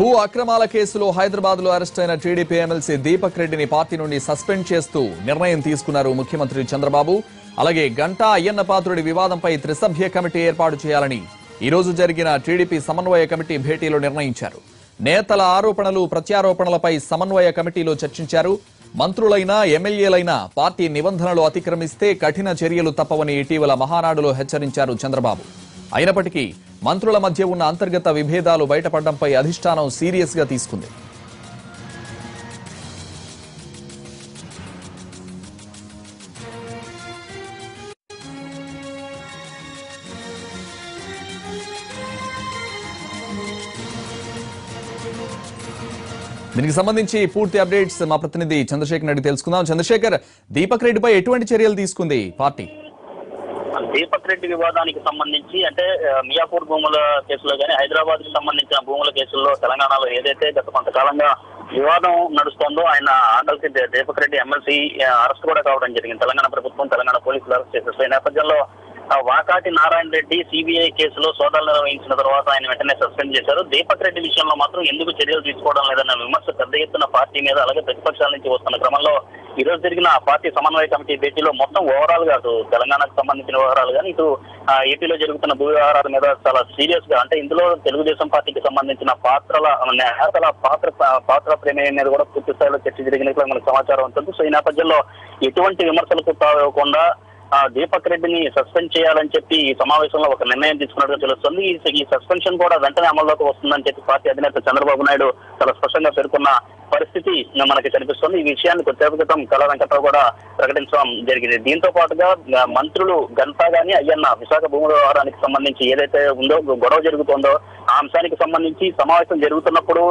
భూ అక్రమాల కేసులో హైదరాబాద్ లో అరెస్ట్ అయిన టీడీపీ ఎమ్మెల్సీ దీపక్ రెడ్డిని పార్టీ నుండి సస్పెండ్ చేస్తూ నిర్ణయం తీసుకున్నారు ముఖ్యమంత్రి చంద్రబాబు. అలాగే గంటా అయ్యన్న పాత్రుడి వివాదంపై త్రిసభ్య కమిటీ ఏర్పాటు చేయాలని ఈ రోజు జరిగిన టీడీపీ సమన్వయ కమిటీ భేటీలో నిర్ణయించారు. నేతల ఆరోపణలు ప్రత్యారోపణలపై సమన్వయ కమిటీలో చర్చించారు. మంత్రులైనా ఎమ్మెల్యేలైనా పార్టీ నిబంధనలు అతిక్రమిస్తే కఠిన చర్యలు తప్పవని ఇటీవల మహానాడులో హెచ్చరించారు చంద్రబాబు. అయినప్పటికీ మంత్రుల మధ్య ఉన్న అంతర్గత విభేదాలు బయటపడడంపై అధిష్టానం సీరియస్ గా తీసుకుంది. దీనికి సంబంధించి పూర్తి అప్డేట్స్ మా ప్రతినిధి చంద్రశేఖర్ రెడ్డి తెలుసుకుందాం. చంద్రశేఖర్, దీపక్ రెడ్డిపై ఎటువంటి చర్యలు తీసుకుంది పార్టీ? దీపక్ రెడ్డి వివాదానికి సంబంధించి అంటే మియాపూర్ భూముల కేసులో కానీ హైదరాబాద్ కి సంబంధించిన భూముల కేసుల్లో తెలంగాణలో ఏదైతే గత కొంతకాలంగా వివాదం నడుస్తోందో ఆయన ఆండల్కి దీపక్ రెడ్డి ఎమ్మెల్సీ అరెస్ట్ కూడా కావడం జరిగింది. తెలంగాణ ప్రభుత్వం తెలంగాణ పోలీసులు అరెస్ట్ చేశారు. ఈ నేపథ్యంలో వాకాటి నారాయణ రెడ్డి సిబిఐ కేసులో సోదాలు నిర్వహించిన తర్వాత ఆయన వెంటనే సస్పెండ్ చేశారు. దీపక్ రెడ్డి విషయంలో మాత్రం ఎందుకు చర్యలు తీసుకోవడం లేదన్న విమర్శ పెద్ద ఎత్తున పార్టీ మీద అలాగే ప్రతిపక్షాల నుంచి వస్తున్న క్రమంలో ఈ రోజు జరిగిన పార్టీ సమన్వయ కమిటీ భేటీలో మొత్తం ఓవరాల్ గా అటు తెలంగాణకు సంబంధించిన వ్యవహారాలు కానీ ఇటు ఏపీలో జరుగుతున్న భూ వ్యవహారాల మీద చాలా సీరియస్ గా అంటే ఇందులో తెలుగుదేశం పార్టీకి సంబంధించిన నేతల పాత్ర ప్రమేయం మీద కూడా పూర్తి స్థాయిలో చర్చ జరిగినట్లు మనకు సమాచారం ఉంటుంది. సో ఈ నేపథ్యంలో ఎటువంటి విమర్శలకు తావకుండా దీపక్ రెడ్డిని సస్పెండ్ చేయాలని చెప్పి ఈ సమావేశంలో ఒక నిర్ణయం తీసుకున్నట్టుగా తెలుస్తుంది. ఈ సస్పెన్షన్ కూడా వెంటనే అమల్లోకి వస్తుందని చెప్పి పార్టీ అధినేత చంద్రబాబు నాయుడు చాలా స్పష్టంగా పేర్కొన్న పరిస్థితి మనకి కనిపిస్తుంది. ఈ విషయాన్ని కొద్దిసేపు క్రితం కళా వెంకట్రావు కూడా ప్రకటించడం జరిగింది. దీంతో పాటుగా మంత్రులు గంటా గాని అయ్యన్న విశాఖ భూముల వ్యవహారానికి సంబంధించి ఏదైతే ఉందో గొడవ జరుగుతోందో ఆ అంశానికి సంబంధించి సమావేశం జరుగుతున్నప్పుడు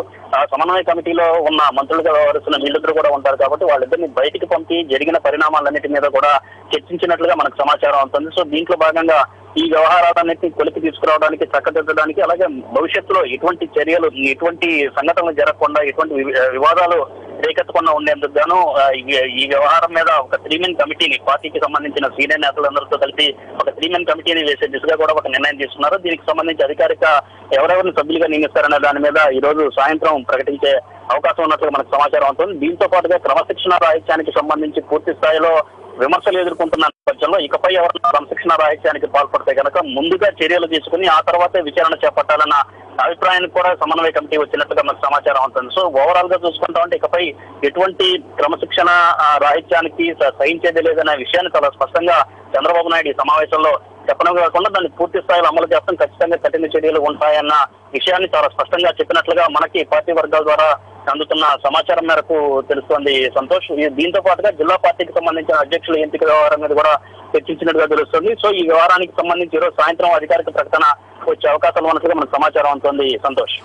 సమన్వయ కమిటీలో ఉన్న మంత్రులుగా వ్యవహరిస్తున్న వీళ్ళిద్దరు కూడా ఉంటారు కాబట్టి వాళ్ళిద్దరిని బయటికి పంపి జరిగిన పరిణామాలన్నిటి మీద కూడా చర్చించినట్లుగా మనకు సమాచారం అవుతుంది. సో దీంట్లో భాగంగా ఈ వ్యవహారాలన్నింటినీ కొలికి తీసుకురావడానికి చక్కదిద్దడానికి అలాగే భవిష్యత్తులో ఎటువంటి చర్యలు ఎటువంటి సంఘటనలు జరగకుండా ఎటువంటి వివాదాలు రేకెత్తకుండా ఉండేందుకు గాను ఈ వ్యవహారం మీద ఒక 3-మెన్ కమిటీని పార్టీకి సంబంధించిన సీనియర్ నేతలందరితో కలిపి ఒక 3-మెన్ కమిటీని వేసే దిశగా కూడా ఒక నిర్ణయం తీసుకున్నారు. దీనికి సంబంధించి అధికారిక ఎవరెవరిని సభ్యులుగా నియమిస్తారనే దాని మీద ఈ రోజు సాయంత్రం ప్రకటించే అవకాశం ఉన్నట్లుగా మనకు సమాచారం అవుతుంది. దీంతో పాటుగా క్రమశిక్షణ రాహిత్యానికి సంబంధించి పూర్తి స్థాయిలో విమర్శలు ఎదుర్కొంటున్న నేపథ్యంలో ఇకపై ఎవరైనా క్రమశిక్షణ రాహిత్యానికి పాల్పడితే కనుక ముందుగా చర్యలు తీసుకుని ఆ తర్వాతే విచారణ చేపట్టాలన్న అభిప్రాయానికి కూడా సమన్వయ కమిటీ వచ్చినట్టుగా మనకు సమాచారం అవుతుంది. సో ఓవరాల్ గా చూసుకుంటా ఉంటే ఇకపై ఎటువంటి క్రమశిక్షణ రాహిత్యానికి సహించేది లేదనే విషయాన్ని చాలా స్పష్టంగా చంద్రబాబు నాయుడు ఈ సమావేశంలో చెప్పడం కాకుండా దాన్ని పూర్తి స్థాయిలో అమలు చేస్తాం, ఖచ్చితంగా కఠిన చర్యలు ఉంటాయన్న విషయాన్ని చాలా స్పష్టంగా చెప్పినట్లుగా మనకి పార్టీ వర్గాల ద్వారా అందుతున్న సమాచారం మేరకు తెలుస్తోంది సంతోష్. దీంతో పాటుగా జిల్లా పార్టీకి సంబంధించిన అధ్యక్షుల ఎంపిక వ్యవహారం మీద కూడా చర్చించినట్టుగా తెలుస్తుంది. సో ఈ వ్యవహారానికి సంబంధించి ఈరోజు సాయంత్రం అధికారిక ప్రకటన వచ్చే అవకాశాలు ఉన్నట్టుగా మనకు సమాచారం అవుతుంది సంతోష్.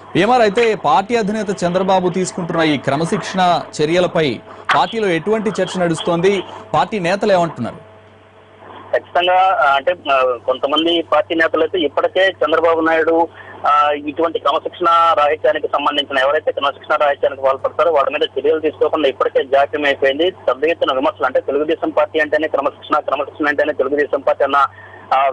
అయితే పార్టీ అధినేత చంద్రబాబు తీసుకుంటున్న ఈ క్రమశిక్షణ చర్యలపై పార్టీలో ఎటువంటి చర్చ నడుస్తోంది? పార్టీ నేతలు ఏమంటున్నారు? ఖచ్చితంగా అంటే కొంతమంది పార్టీ నేతలు అయితే ఇప్పటికే చంద్రబాబు నాయుడు ఇటువంటి క్రమశిక్షణ రాహిత్యానికి సంబంధించిన ఎవరైతే క్రమశిక్షణ రాహిత్యానికి పాల్పడతారో వాళ్ళ మీద చర్యలు తీసుకోకుండా ఇప్పటికే జాప్యం అయిపోయింది. పెద్ద ఎత్తున విమర్శలు అంటే తెలుగుదేశం పార్టీ అంటేనే క్రమశిక్షణ అంటేనే తెలుగుదేశం పార్టీ అన్న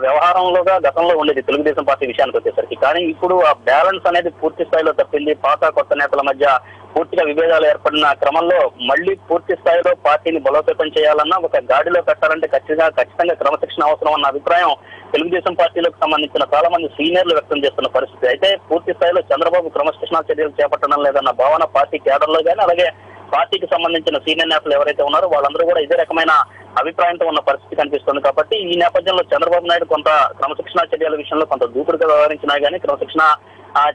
వ్యవహారంలోగా గతంలో ఉండేది తెలుగుదేశం పార్టీ విషయానికి వచ్చేసరికి. కానీ ఇప్పుడు ఆ బ్యాలెన్స్ అనేది పూర్తి స్థాయిలో తప్పింది. పాత కొత్త నేతల మధ్య పూర్తిగా విభేదాలు ఏర్పడిన క్రమంలో మళ్లీ పూర్తి స్థాయిలో పార్టీని బలోపేతం చేయాలన్నా ఒక గాడిలో పెట్టాలంటే ఖచ్చితంగా క్రమశిక్షణ అవసరం అన్న అభిప్రాయం తెలుగుదేశం పార్టీలకు సంబంధించిన చాలా మంది సీనియర్లు వ్యక్తం చేస్తున్న పరిస్థితి. అయితే పూర్తి స్థాయిలో చంద్రబాబు క్రమశిక్షణ చర్యలు చేపట్టడం లేదన్న భావన పార్టీ కేడర్లో కానీ అలాగే పార్టీకి సంబంధించిన సీనియర్ నేతలు ఎవరైతే ఉన్నారో వాళ్ళందరూ కూడా ఇదే రకమైన అభిప్రాయంతో ఉన్న పరిస్థితి కనిపిస్తుంది. కాబట్టి ఈ నేపథ్యంలో చంద్రబాబు నాయుడు కొంత క్రమశిక్షణ చర్యల విషయంలో కొంత దూకుడుగా వ్యవహరించినా కానీ క్రమశిక్షణ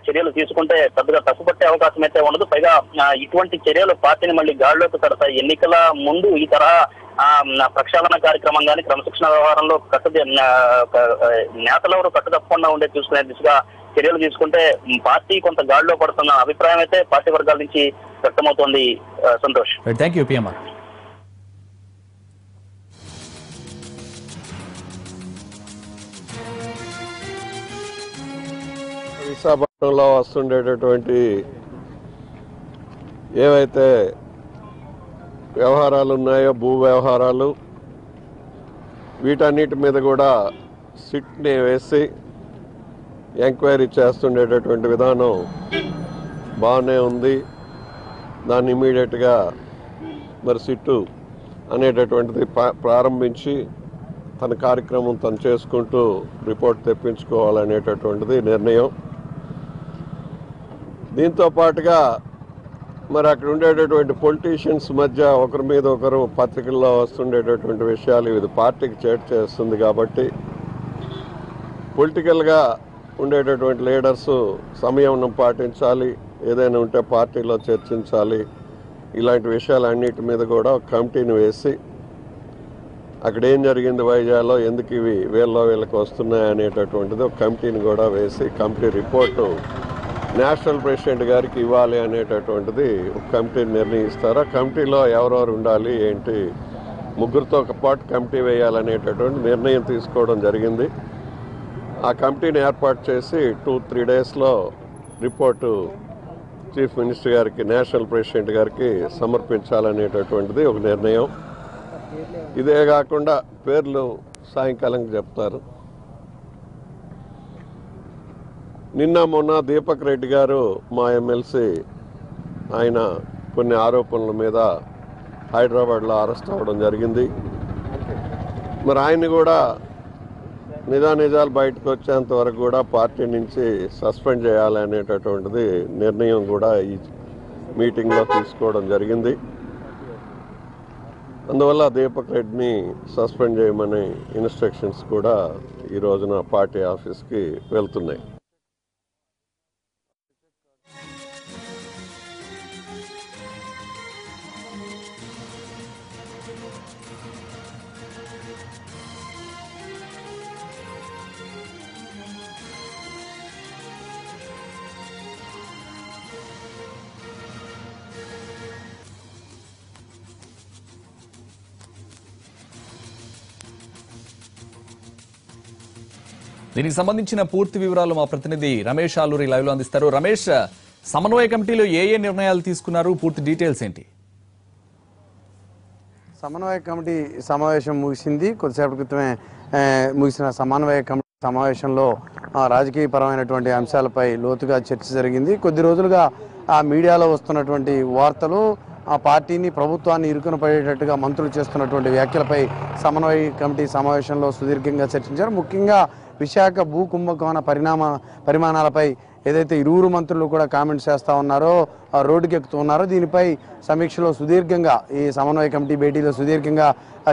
చర్యలు తీసుకుంటే పెద్దగా తప్పుపట్టే అవకాశం అయితే ఉండదు. పైగా ఇటువంటి చర్యలు పార్టీని మళ్ళీ గాడిలోకి తడతాయి. ఎన్నికల ముందు ఈ తరహా ప్రక్షాళన కార్యక్రమం కానీ క్రమశిక్షణ వ్యవహారంలో నేతలెవరు కట్టుతప్పకుండా ఉండే చూసుకునే దిశగా చర్యలు తీసుకుంటే పార్టీ కొంత గాడిలో పడుతున్న అభిప్రాయం అయితే పార్టీ వర్గాల నుంచి వ్యక్తమవుతోంది సంతోష్. Thank you PMR. విశాఖపట్నంలో వస్తుండేటటువంటి ఏవైతే వ్యవహారాలు ఉన్నాయో భూ వ్యవహారాలు వీటన్నిటి మీద కూడా సిట్ని వేసి ఎంక్వైరీ చేస్తుండేటటువంటి విధానం బాగానే ఉంది. దాన్ని ఇమీడియట్గా మరి సిట్టు అనేటటువంటిది ప్రారంభించి తన కార్యక్రమం తను చేసుకుంటూ రిపోర్ట్ తెప్పించుకోవాలనేటటువంటిది నిర్ణయం. దీంతో పాటుగా మరి అక్కడ ఉండేటటువంటి పొలిటీషియన్స్ మధ్య ఒకరి మీద ఒకరు పత్రికల్లో వస్తుండేటటువంటి విషయాలు ఇది పార్టీకి చేటు చేస్తుంది కాబట్టి పొలిటికల్గా ఉండేటటువంటి లీడర్స్ సంయమనం పాటించాలి, ఏదైనా ఉంటే పార్టీలో చర్చించాలి. ఇలాంటి విషయాలన్నిటి మీద కూడా ఒక కమిటీని వేసి అక్కడ ఏం జరిగింది వైజాగ్లో, ఎందుకు ఇవి వీళ్ళకి వస్తున్నాయి అనేటటువంటిది ఒక కమిటీని కూడా వేసి కమిటీ రిపోర్టు నేషనల్ ప్రెసిడెంట్ గారికి ఇవ్వాలి అనేటటువంటిది ఒక కమిటీని నిర్ణయిస్తారు. ఆ కమిటీలో ఎవరెవరు ఉండాలి ఏంటి, ముగ్గురితో పాటు కమిటీ వేయాలనేటటువంటి నిర్ణయం తీసుకోవడం జరిగింది. ఆ కమిటీని ఏర్పాటు చేసి 2-3 డేస్లో రిపోర్టు చీఫ్ మినిస్టర్ గారికి, నేషనల్ ప్రెసిడెంట్ గారికి సమర్పించాలనేటటువంటిది ఒక నిర్ణయం. ఇదే కాకుండా పేర్లు సాయంకాలం చెప్తారు. నిన్న మొన్న దీపక్ రెడ్డి గారు మా ఎమ్మెల్సీ, ఆయన కొన్ని ఆరోపణల మీద హైదరాబాద్లో అరెస్ట్ అవ్వడం జరిగింది. మరి ఆయన్ని కూడా నిజాలు బయటకు వచ్చేంత వరకు కూడా పార్టీ నుంచి సస్పెండ్ చేయాలనేటటువంటిది నిర్ణయం కూడా ఈ మీటింగ్లో తీసుకోవడం జరిగింది. అందువల్ల దీపక్ రెడ్డిని సస్పెండ్ చేయమని ఇన్స్ట్రక్షన్స్ కూడా ఈ రోజున పార్టీ ఆఫీస్కి వెళ్తున్నాయి. దీనికి సంబంధించిన పూర్తి వివరాలు మా ప్రతినిధి రమేష్ ఆలూరి లైవ్ లో అందిస్తారు. రమేష్, సమన్వయ కమిటీలో ఏ నిర్ణయాలు తీసుకున్నారు, పూర్తి డీటెయిల్స్ ఏంటి? సమన్వయ కమిటీ సమావేశం ముగిసింది. కొద్దిసేపటి క్రితమే ముగిసిన సమన్వయ కమిటీ సమావేశంలో రాజకీయపరమైనటువంటి అంశాలపై లోతుగా చర్చ జరిగింది. కొద్ది రోజులుగా ఆ మీడియాలో వస్తున్నటువంటి వార్తలు, ఆ పార్టీని, ప్రభుత్వాన్ని ఇరుకున పడేటట్టుగా మంత్రులు చేస్తున్నటువంటి వ్యాఖ్యలపై సమన్వయ కమిటీ సమావేశంలో సుదీర్ఘంగా చర్చించారు. ముఖ్యంగా విశాఖ భూ కుంభకోణ పరిమాణాలపై ఏదైతే ఇరువురు మంత్రులు కూడా కామెంట్స్ చేస్తూ ఉన్నారో, రోడ్డుకి ఎక్కుతూ ఉన్నారో, దీనిపై సమీక్షలో సుదీర్ఘంగా ఈ సమన్వయ కమిటీ భేటీలో సుదీర్ఘంగా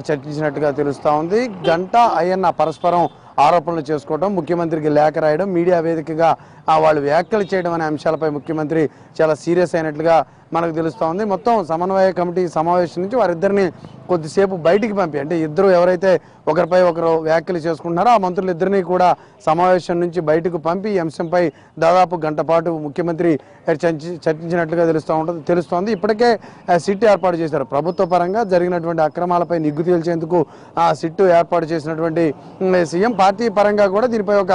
చర్చించినట్టుగా తెలుస్తూ ఉంది. గంటా అయ్యన్న పరస్పరం ఆరోపణలు చేసుకోవడం, ముఖ్యమంత్రికి లేఖ రాయడం, మీడియా వేదికగా వాళ్ళు వ్యాఖ్యలు చేయడం అనే అంశాలపై ముఖ్యమంత్రి చాలా సీరియస్ అయినట్లుగా మనకు తెలుస్తూ ఉంది. మొత్తం సమన్వయ కమిటీ సమావేశం నుంచి వారిద్దరిని కొద్దిసేపు బయటికి పంపి, అంటే ఇద్దరు ఎవరైతే ఒకరిపై ఒకరు వ్యాఖ్యలు చేసుకుంటున్నారో ఆ మంత్రులిద్దరినీ కూడా సమావేశం నుంచి బయటకు పంపి ఈ అంశంపై దాదాపు గంట పాటు ముఖ్యమంత్రి చర్చించినట్లుగా తెలుస్తోంది. ఇప్పటికే సిట్ ఏర్పాటు చేశారు. ప్రభుత్వ పరంగా జరిగినటువంటి అక్రమాలపై నిగ్గు తేల్చేందుకు ఆ సిట్టు ఏర్పాటు చేసినటువంటి సీఎం పార్టీ పరంగా కూడా దీనిపై ఒక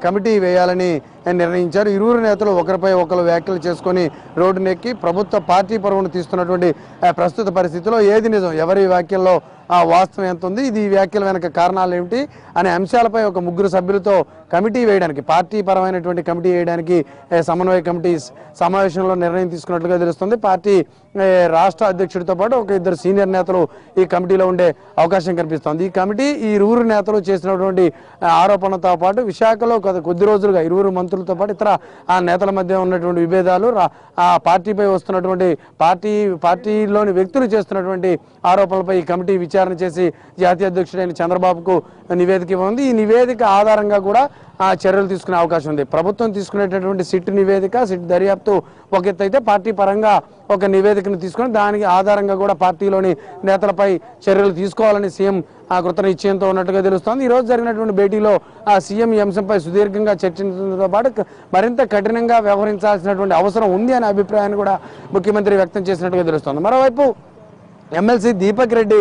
కమిటీ వేయాలని నిర్ణయించారు. ఇరువురు నేతలు ఒకరిపై ఒకరు వ్యాఖ్యలు చేసుకొని రోడ్డునెక్కి ప్రభుత్వ పార్టీ పరువును తీస్తున్నటువంటి ప్రస్తుత పరిస్థితిలో ఏది నిజం, ఎవరి వ్యాఖ్యల్లో వాస్తవం ఎంత ఉంది, ఇది వ్యాఖ్యల వెనక కారణాలు ఏమిటి అనే అంశాలపై ఒక ముగ్గురు సభ్యులతో కమిటీ వేయడానికి, పార్టీ పరమైనటువంటి కమిటీ వేయడానికి సమన్వయ కమిటీ సమావేశంలో నిర్ణయం తీసుకున్నట్లుగా తెలుస్తుంది. పార్టీ రాష్ట్ర అధ్యక్షుడితో పాటు ఒక ఇద్దరు సీనియర్ నేతలు ఈ కమిటీలో ఉండే అవకాశం కనిపిస్తోంది. ఈ కమిటీ ఈ ఇరువురు నేతలు చేసినటువంటి ఆరోపణలతో పాటు విశాఖలో కొద్ది రోజులుగా ఇరువురు మంత్రులతో పాటు ఇతర ఆ నేతల మధ్య ఉన్నటువంటి విభేదాలు, ఆ పార్టీపై వస్తున్నటువంటి పార్టీలోని వ్యక్తులు చేస్తున్నటువంటి ఆరోపణలపై ఈ కమిటీ విచారణ చేసి జాతీయ అధ్యక్షుడైన చంద్రబాబుకు నివేదిక ఇవ్వనుంది. ఈ నివేదిక ఆధారంగా కూడా చర్యలు తీసుకునే అవకాశం ఉంది. ప్రభుత్వం తీసుకునేటటువంటి సిట్ నివేదిక, సిట్ దర్యాప్తు ఒక ఎత్తు అయితే, పార్టీ పరంగా ఒక నివేదికను తీసుకుని దానికి ఆధారంగా కూడా పార్టీలోని నేతలపై చర్యలు తీసుకోవాలని సీఎం కృత నిశ్చయంతో ఉన్నట్టుగా తెలుస్తోంది. ఈ రోజు జరిగినటువంటి భేటీలో సీఎం ఈ అంశంపై సుదీర్ఘంగా చర్చించడంతో పాటు మరింత కఠినంగా వ్యవహరించాల్సినటువంటి అవసరం ఉంది అనే అభిప్రాయాన్ని కూడా ముఖ్యమంత్రి వ్యక్తం చేసినట్టుగా తెలుస్తోంది. మరోవైపు ఎమ్మెల్సీ దీపక్ రెడ్డి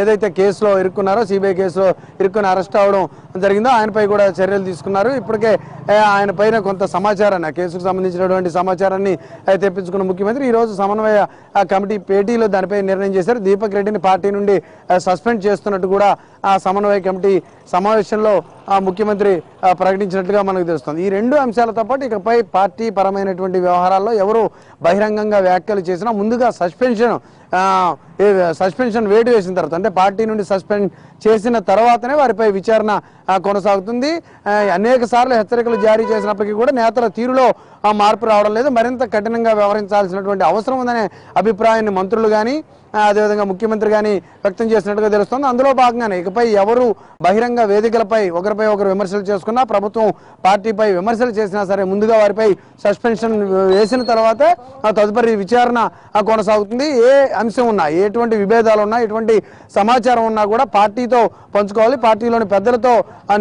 ఏదైతే కేసులో ఇరుక్కున్నారో సిబిఐ కేసులో ఇరుక్కుని అరెస్ట్ అవడం జరిగిందో ఆయనపై కూడా చర్యలు తీసుకున్నారు. ఇప్పటికే ఆయన పైన కొంత సమాచారాన్ని, ఆ కేసుకు సంబంధించినటువంటి సమాచారాన్ని తెప్పించుకున్న ముఖ్యమంత్రి ఈరోజు సమన్వయ కమిటీ భేటీలో దానిపై నిర్ణయం చేశారు. దీపక్ రెడ్డిని పార్టీ నుండి సస్పెండ్ చేస్తున్నట్టు కూడా ఆ సమన్వయ కమిటీ సమావేశంలో ముఖ్యమంత్రి ప్రకటించినట్లుగా మనకు తెలుస్తుంది. ఈ రెండు అంశాలతో పాటు ఇకపై పార్టీ పరమైనటువంటి వ్యవహారాల్లో ఎవరు బహిరంగంగా వ్యాఖ్యలు చేసినా ముందుగా సస్పెన్షన్ వేటు వేసిన తర్వాత, అంటే పార్టీ నుండి సస్పెండ్ చేసిన తర్వాతనే వారిపై విచారణ కొనసాగుతుంది. అనేక సార్లు హెచ్చరికలు జారీ చేసినప్పటికీ కూడా నేతల తీరులో మార్పు రావడం లేదు. మరింత కఠినంగా వ్యవహరించాల్సినటువంటి అవసరం ఉందనే అభిప్రాయాన్ని మంత్రులు కానీ అదేవిధంగా ముఖ్యమంత్రి కానీ వ్యక్తం చేసినట్టుగా తెలుస్తుంది. అందులో భాగంగానే ఇకపై ఎవరు బహిరంగ వేదికలపై ఒకరిపై ఒకరు విమర్శలు చేసుకున్నా, ప్రభుత్వం పార్టీపై విమర్శలు చేసినా సరే ముందుగా వారిపై సస్పెన్షన్ వేసిన తర్వాతే తదుపరి విచారణ కొనసాగుతుంది. ఏ అంశం ఉన్నా, ఎటువంటి విభేదాలు ఉన్నా, ఎటువంటి సమాచారం ఉన్నా కూడా పార్టీతో పంచుకోవాలి, పార్టీలోని పెద్దలతో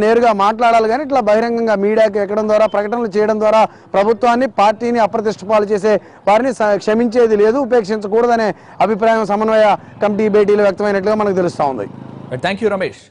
నేరుగా మాట్లాడాలి. కానీ ఇట్లా బహిరంగంగా మీడియాకి ఎక్కడం ద్వారా, ప్రకటనలు చేయడం ద్వారా ప్రభుత్వాన్ని, పార్టీని అప్రతిష్ట పాలు చేసే వారిని క్షమించేది లేదు, ఉపేక్షించకూడదనే అభిప్రాయం సమన్వయ కమిటీ భేటీలో వ్యక్తమైనట్లుగా మనకు తెలుస్తా ఉంది. Thank you Ramesh.